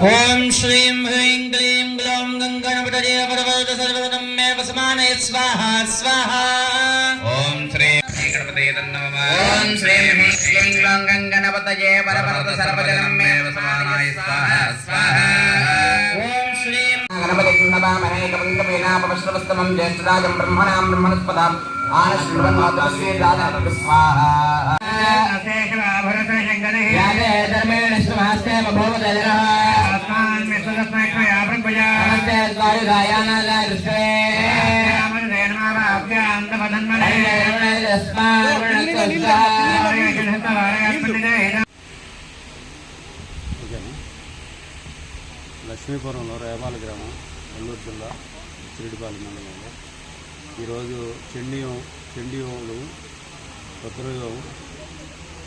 ओम श्रीं ह्रीं क्लीं ग्लौं गंगणपतये परवरद सर्वदं मे वसमाने स्वाहा स्वाहा। ओम श्रीं गणपतये नमः। ओम श्रीं ह्रीं क्लीं ग्लौं गंगणपतये परवरद सर्वदं मे वसमाने स्वाहा स्वाहा। ओम श्रीं गणपतिं नमामहे कविं कवीनापवश्रवस्तमं ज्येष्ठराजं ब्रह्मणां ब्रह्मणस्पदां आनश्रीवन्नोतमश्री राधाकृत स्वाहा। లక్ష్మీపురంలో రేపాల గ్రామం నెల్లూరు జిల్లా చిరిడిపాలెం మండలంలో ఈరోజు చండీహోమం రుద్రయోగం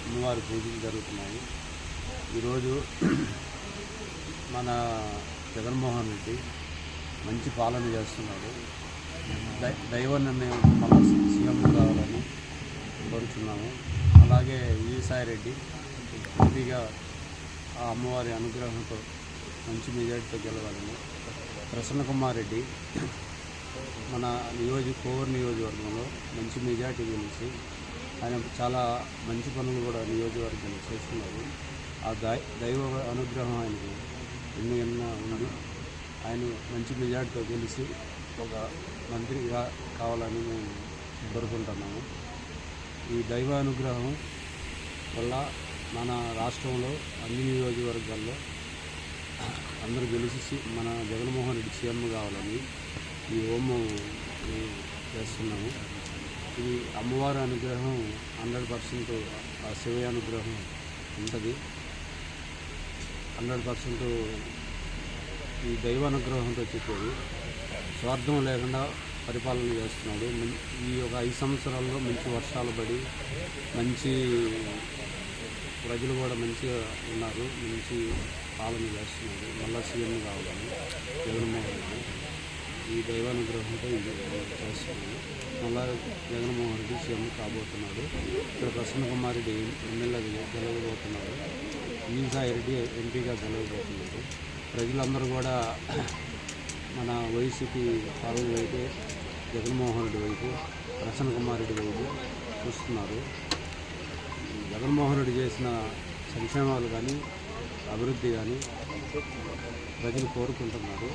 అమ్మవారి పూజలు జరుగుతున్నాయి. ఈరోజు మన జగన్మోహన్ రెడ్డి మంచి పాలన చేస్తున్నాడు. దైవ నిర్ణయం మన సీఎం కావాలని కోరుచున్నాము. అలాగే ఈసాయి రెడ్డి ఎంపీగా ఆ అమ్మవారి అనుగ్రహంతో మంచి మెజార్టీతో గెలవాలని, ప్రసన్న కుమార్ రెడ్డి మన కోవూరు నియోజకవర్గంలో మంచి మెజార్టీ గెలిచి ఆయన చాలా మంచి పనులు కూడా నియోజకవర్గంలో చేస్తున్నారు. ఆ దైవ అనుగ్రహం ఆయనకు ఎన్నో ఉంది. ఆయన మంచి మెజార్టీతో గెలిచి ఒక మంత్రిగా కావాలని మేము కోరుకుంటున్నాము. ఈ దైవ అనుగ్రహం వల్ల మన రాష్ట్రంలో అన్ని నియోజకవర్గాల్లో అందరూ గెలిచి మన జగన్మోహన్ రెడ్డి సీఎం కావాలని ఈ హోమం చేస్తున్నాము. ఇది అమ్మవారి అనుగ్రహం 100% ఆ శివ అనుగ్రహం ఉంటుంది. 100% ఈ దైవ అనుగ్రహంతో చెప్పేది. స్వార్థం లేకుండా పరిపాలన చేస్తున్నాడు. ఈ ఒక 5 సంవత్సరాల్లో మంచి వర్షాలు పడి మంచి ప్రజలు కూడా మంచిగా ఉన్నారు. మంచి పాలన చేస్తున్నాడు. మళ్ళా సీఎం కావాలని జగన్మోహన్ రెడ్డి ఈ దైవానుగ్రహంతో ఇది చేస్తున్నాడు. మళ్ళా జగన్మోహన్ రెడ్డి సీఎం కాబోతున్నాడు. ఇక్కడ ప్రసన్న కుమార్ రెడ్డి ఎమ్మెల్యేగా గెలవబోతున్నాడు. ఈసాయి రెడ్డి ఎంపీగా గెలవబోతున్నాడు. ప్రజలందరూ కూడా మన వైసీపీ పాలన వైపు, జగన్మోహన్ రెడ్డి వైపు, ప్రసన్న కుమార్ రెడ్డి వైపు చూస్తున్నారు. జగన్మోహన్ రెడ్డి చేసిన సంక్షేమాలు కానీ అభివృద్ధి కానీ ప్రజలు కోరుకుంటున్నారు.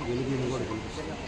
గెలుపుని కూడా కనిపిస్తున్నారు.